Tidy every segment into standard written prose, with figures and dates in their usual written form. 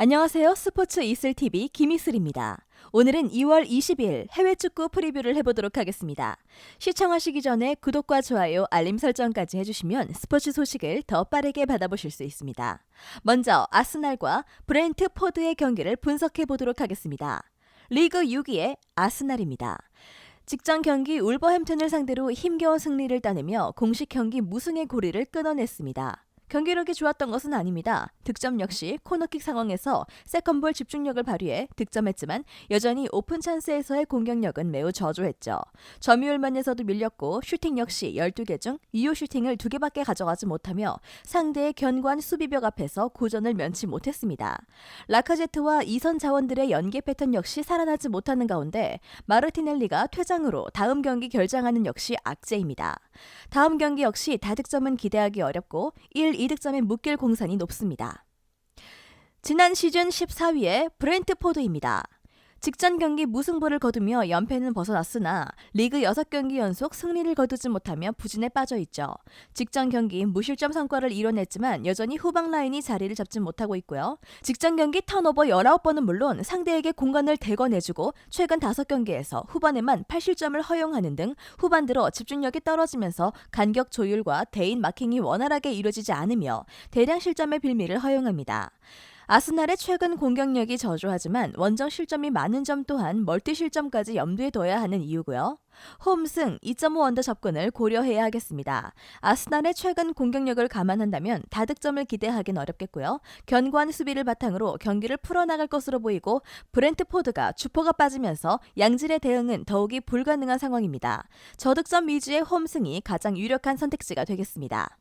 안녕하세요. 스포츠 이슬TV 김이슬입니다. 오늘은 2월 20일 해외 축구 프리뷰를 해보도록 하겠습니다. 시청하시기 전에 구독과 좋아요, 알림 설정까지 해주시면 스포츠 소식을 더 빠르게 받아보실 수 있습니다. 먼저 아스날과 브렌트포드의 경기를 분석해보도록 하겠습니다. 리그 6위의 아스날입니다. 직전 경기 울버햄튼을 상대로 힘겨운 승리를 따내며 공식 경기 무승의 고리를 끊어냈습니다. 경기력이 좋았던 것은 아닙니다. 득점 역시 코너킥 상황에서 세컨볼 집중력을 발휘해 득점했지만 여전히 오픈 찬스에서의 공격력은 매우 저조했죠. 점유율만에서도 밀렸고 슈팅 역시 12개 중 2호 슈팅을 2개밖에 가져가지 못하며 상대의 견고한 수비벽 앞에서 고전을 면치 못했습니다. 라카제트와 이선 자원들의 연계 패턴 역시 살아나지 못하는 가운데 마르티넬리가 퇴장으로 다음 경기 결장하는 역시 악재입니다. 다음 경기 역시 다득점은 기대하기 어렵고 2득점에 묶일 공산이 높습니다. 지난 시즌 14위의 브렌트포드입니다. 직전 경기 무승부를 거두며 연패는 벗어났으나 리그 6경기 연속 승리를 거두지 못하며 부진에 빠져있죠. 직전 경기 무실점 성과를 이뤄냈지만 여전히 후방 라인이 자리를 잡지 못하고 있고요. 직전 경기 턴오버 19번은 물론 상대에게 공간을 대거 내주고 최근 5경기에서 후반에만 8실점을 허용하는 등 후반 들어 집중력이 떨어지면서 간격 조율과 대인 마킹이 원활하게 이루어지지 않으며 대량 실점의 빌미를 허용합니다. 아스날의 최근 공격력이 저조하지만 원정 실점이 많은 점 또한 멀티 실점까지 염두에 둬야 하는 이유고요. 홈승 2.5 언더 접근을 고려해야 하겠습니다. 아스날의 최근 공격력을 감안한다면 다득점을 기대하긴 어렵겠고요. 견고한 수비를 바탕으로 경기를 풀어나갈 것으로 보이고 브렌트포드가 주포가 빠지면서 양질의 대응은 더욱이 불가능한 상황입니다. 저득점 위주의 홈승이 가장 유력한 선택지가 되겠습니다.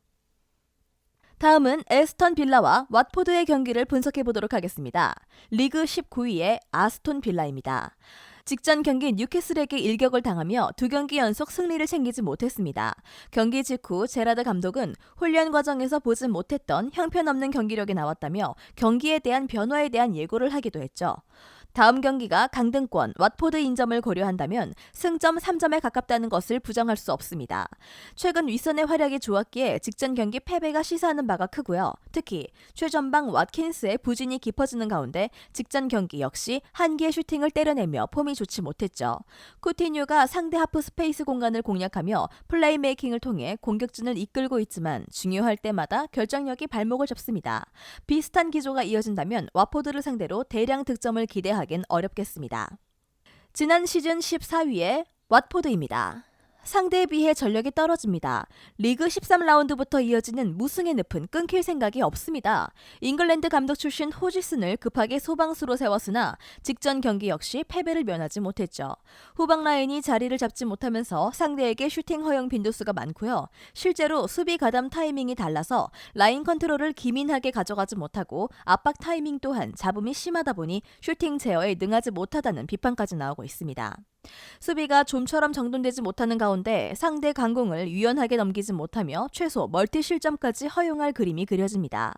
다음은 에스턴 빌라와 왓포드의 경기를 분석해보도록 하겠습니다. 리그 19위의 아스톤 빌라입니다. 직전 경기 뉴캐슬에게 일격을 당하며 2경기 연속 승리를 챙기지 못했습니다. 경기 직후 제라드 감독은 훈련 과정에서 보지 못했던 형편없는 경기력이 나왔다며 경기에 대한 변화에 대한 예고를 하기도 했죠. 다음 경기가 강등권, 왓포드 인점을 고려한다면 승점 3점에 가깝다는 것을 부정할 수 없습니다. 최근 윗선의 활약이 좋았기에 직전 경기 패배가 시사하는 바가 크고요. 특히 최전방 왓킨스의 부진이 깊어지는 가운데 직전 경기 역시 한 개의 슈팅을 때려내며 폼이 좋지 못했죠. 쿠티뉴가 상대 하프 스페이스 공간을 공략하며 플레이메이킹을 통해 공격진을 이끌고 있지만 중요할 때마다 결정력이 발목을 잡습니다. 비슷한 기조가 이어진다면 왓포드를 상대로 대량 득점을 기대하긴 어렵겠습니다. 지난 시즌 14위의 왓포드입니다. 상대에 비해 전력이 떨어집니다. 리그 13라운드부터 이어지는 무승의 늪은 끊길 생각이 없습니다. 잉글랜드 감독 출신 호지슨을 급하게 소방수로 세웠으나 직전 경기 역시 패배를 면하지 못했죠. 후방 라인이 자리를 잡지 못하면서 상대에게 슈팅 허용 빈도수가 많고요. 실제로 수비 가담 타이밍이 달라서 라인 컨트롤을 기민하게 가져가지 못하고 압박 타이밍 또한 잡음이 심하다 보니 슈팅 제어에 능하지 못하다는 비판까지 나오고 있습니다. 수비가 좀처럼 정돈되지 못하는 가운데 상대 강공을 유연하게 넘기지 못하며 최소 멀티 실점까지 허용할 그림이 그려집니다.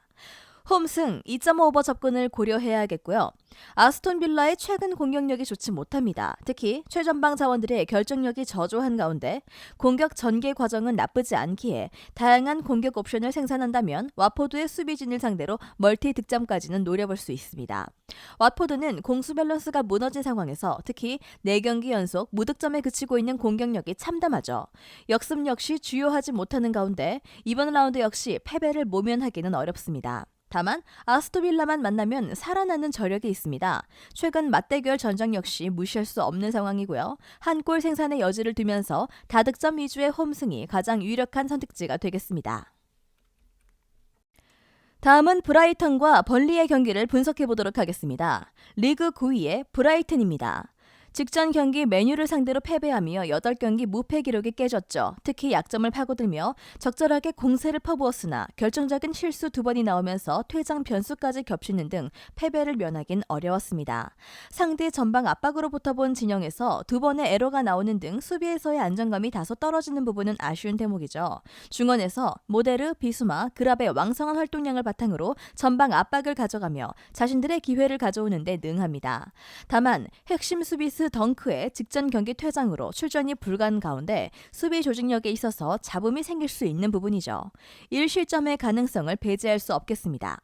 홈승 2.5 오버 접근을 고려해야겠고요. 아스톤 빌라의 최근 공격력이 좋지 못합니다. 특히 최전방 자원들의 결정력이 저조한 가운데 공격 전개 과정은 나쁘지 않기에 다양한 공격 옵션을 생산한다면 왓포드의 수비진을 상대로 멀티 득점까지는 노려볼 수 있습니다. 왓포드는 공수 밸런스가 무너진 상황에서 특히 4경기 연속 무득점에 그치고 있는 공격력이 참담하죠. 역습 역시 주요하지 못하는 가운데 이번 라운드 역시 패배를 모면하기는 어렵습니다. 다만 아스토빌라만 만나면 살아나는 저력이 있습니다. 최근 맞대결 전적 역시 무시할 수 없는 상황이고요. 한 골 생산의 여지를 두면서 다득점 위주의 홈승이 가장 유력한 선택지가 되겠습니다. 다음은 브라이턴과 벌리의 경기를 분석해보도록 하겠습니다. 리그 9위의 브라이튼입니다. 직전 경기 맨유를 상대로 패배하며 8경기 무패 기록이 깨졌죠. 특히 약점을 파고들며 적절하게 공세를 퍼부었으나 결정적인 실수 2번이 나오면서 퇴장 변수까지 겹치는 등 패배를 면하긴 어려웠습니다. 상대 전방 압박으로 붙어본 진영에서 2번의 에러가 나오는 등 수비에서의 안정감이 다소 떨어지는 부분은 아쉬운 대목이죠. 중원에서 모데르, 비수마, 그랍의 왕성한 활동량을 바탕으로 전방 압박을 가져가며 자신들의 기회를 가져오는 데 능합니다. 다만 핵심 수비수 덩크의 직전 경기 퇴장으로 출전이 불가한 가운데 수비 조직력에 있어서 잡음이 생길 수 있는 부분이죠. 1실점의 가능성을 배제할 수 없겠습니다.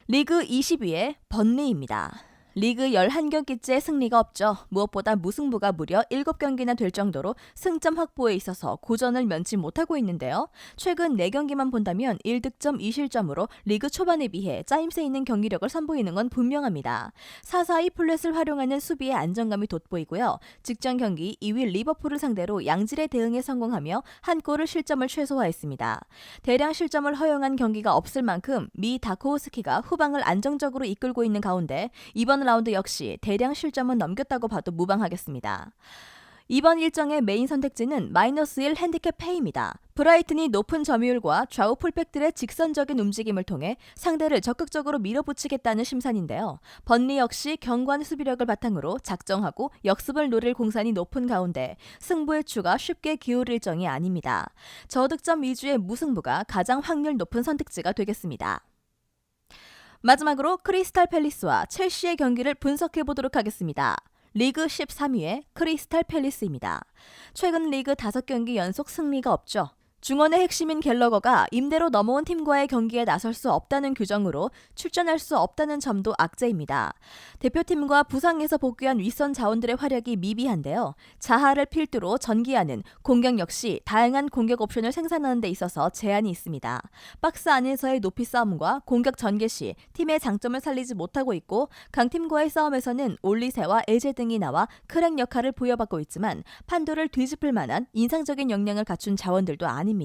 리그 20위의 번리입니다. 리그 11경기째 승리가 없죠. 무엇보다 무승부가 무려 7경기나 될 정도로 승점 확보에 있어서 고전을 면치 못하고 있는데요. 최근 4경기만 본다면 1득점 2실점으로 리그 초반에 비해 짜임새 있는 경기력을 선보이는 건 분명합니다. 4-4-2 플랫을 활용하는 수비의 안정감이 돋보이고요. 직전 경기 2위 리버풀을 상대로 양질의 대응에 성공하며 한 골을 실점을 최소화했습니다. 대량 실점을 허용한 경기가 없을 만큼 미 다코우스키가 후방을 안정적으로 이끌고 있는 가운데 이번 라운드 역시 대량 실점은 넘겼다고 봐도 무방하겠습니다. 이번 일정의 메인 선택지는 -1 핸디캡 페이입니다. 브라이튼이 높은 점유율과 좌우 풀백들의 직선적인 움직임을 통해 상대를 적극적으로 밀어붙이겠다는 심산인데요. 번리 역시 견고한 수비력을 바탕으로 작정하고 역습을 노릴 공산이 높은 가운데 승부의 추가 쉽게 기울일 일정이 아닙니다. 저득점 위주의 무승부가 가장 확률 높은 선택지가 되겠습니다. 마지막으로 크리스탈 팰리스와 첼시의 경기를 분석해보도록 하겠습니다. 리그 13위의 크리스탈 팰리스입니다. 최근 리그 5경기 연속 승리가 없죠. 중원의 핵심인 갤러거가 임대로 넘어온 팀과의 경기에 나설 수 없다는 규정으로 출전할 수 없다는 점도 악재입니다. 대표팀과 부상에서 복귀한 윗선 자원들의 활약이 미비한데요. 자하를 필두로 전개하는 공격 역시 다양한 공격 옵션을 생산하는 데 있어서 제한이 있습니다. 박스 안에서의 높이 싸움과 공격 전개 시 팀의 장점을 살리지 못하고 있고 강팀과의 싸움에서는 올리세와 에제 등이 나와 크랙 역할을 부여받고 있지만 판도를 뒤집을 만한 인상적인 역량을 갖춘 자원들도 아닙니다.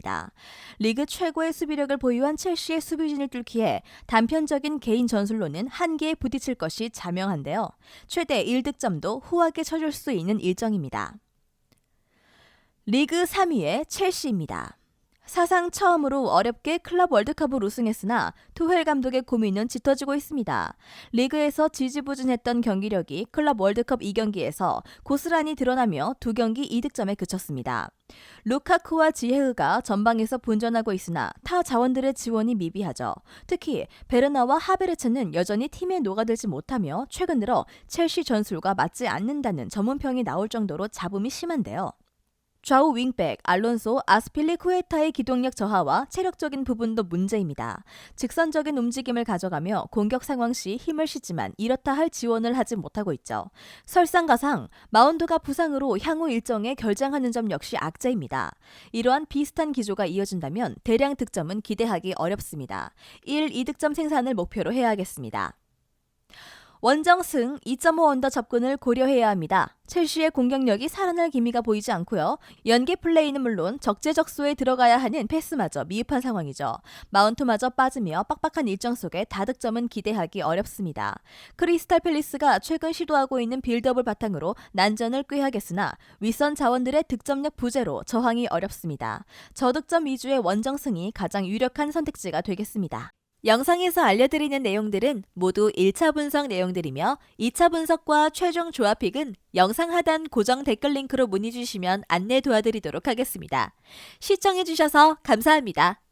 리그 최고의 수비력을 보유한 첼시의 수비진을 뚫기에 단편적인 개인 전술로는 한계에 부딪힐 것이 자명한데요. 최대 1득점도 후하게 쳐줄 수 있는 일정입니다. 리그 3위의 첼시입니다. 사상 처음으로 어렵게 클럽 월드컵을 우승했으나 투헬 감독의 고민은 짙어지고 있습니다. 리그에서 지지부진했던 경기력이 클럽 월드컵 2경기에서 고스란히 드러나며 2경기 2득점에 그쳤습니다. 루카쿠와 지헤흐가 전방에서 분전하고 있으나 타 자원들의 지원이 미비하죠. 특히 베르나와 하베르츠는 여전히 팀에 녹아들지 못하며 최근 들어 첼시 전술과 맞지 않는다는 전문평이 나올 정도로 잡음이 심한데요. 좌우 윙백 알론소, 아스필리쿠에타의 기동력 저하와 체력적인 부분도 문제입니다. 직선적인 움직임을 가져가며 공격 상황 시 힘을 싣지만 이렇다 할 지원을 하지 못하고 있죠. 설상가상 마운드가 부상으로 향후 일정에 결장하는 점 역시 악재입니다. 이러한 비슷한 기조가 이어진다면 대량 득점은 기대하기 어렵습니다. 1, 2득점 생산을 목표로 해야겠습니다. 원정승 2.5 언더 접근을 고려해야 합니다. 첼시의 공격력이 살아날 기미가 보이지 않고요. 연계 플레이는 물론 적재적소에 들어가야 하는 패스마저 미흡한 상황이죠. 마운트마저 빠지며 빡빡한 일정 속에 다득점은 기대하기 어렵습니다. 크리스탈 팰리스가 최근 시도하고 있는 빌드업을 바탕으로 난전을 꾀하겠으나 윗선 자원들의 득점력 부재로 저항이 어렵습니다. 저득점 위주의 원정승이 가장 유력한 선택지가 되겠습니다. 영상에서 알려드리는 내용들은 모두 1차 분석 내용들이며 2차 분석과 최종 조합픽은 영상 하단 고정 댓글 링크로 문의 주시면 안내 도와드리도록 하겠습니다. 시청해주셔서 감사합니다.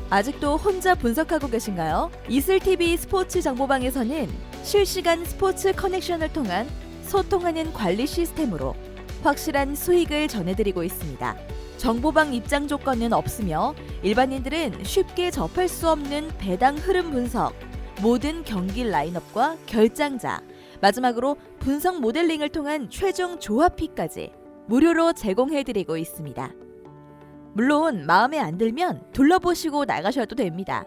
아직도 혼자 분석하고 계신가요? 이슬TV 스포츠 정보방에서는 실시간 스포츠 커넥션을 통한 소통하는 관리 시스템으로 확실한 수익을 전해드리고 있습니다. 정보방 입장 조건은 없으며 일반인들은 쉽게 접할 수 없는 배당 흐름 분석, 모든 경기 라인업과 결장자, 마지막으로 분석 모델링을 통한 최종 조합픽까지 무료로 제공해드리고 있습니다. 물론 마음에 안 들면 둘러보시고 나가셔도 됩니다.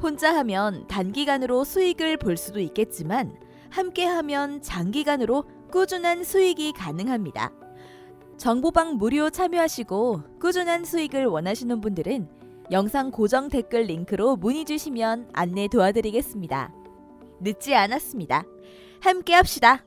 혼자 하면 단기간으로 수익을 볼 수도 있겠지만 함께하면 장기간으로 꾸준한 수익이 가능합니다. 정보방 무료 참여하시고 꾸준한 수익을 원하시는 분들은 영상 고정 댓글 링크로 문의 주시면 안내 도와드리겠습니다. 늦지 않았습니다. 함께 합시다.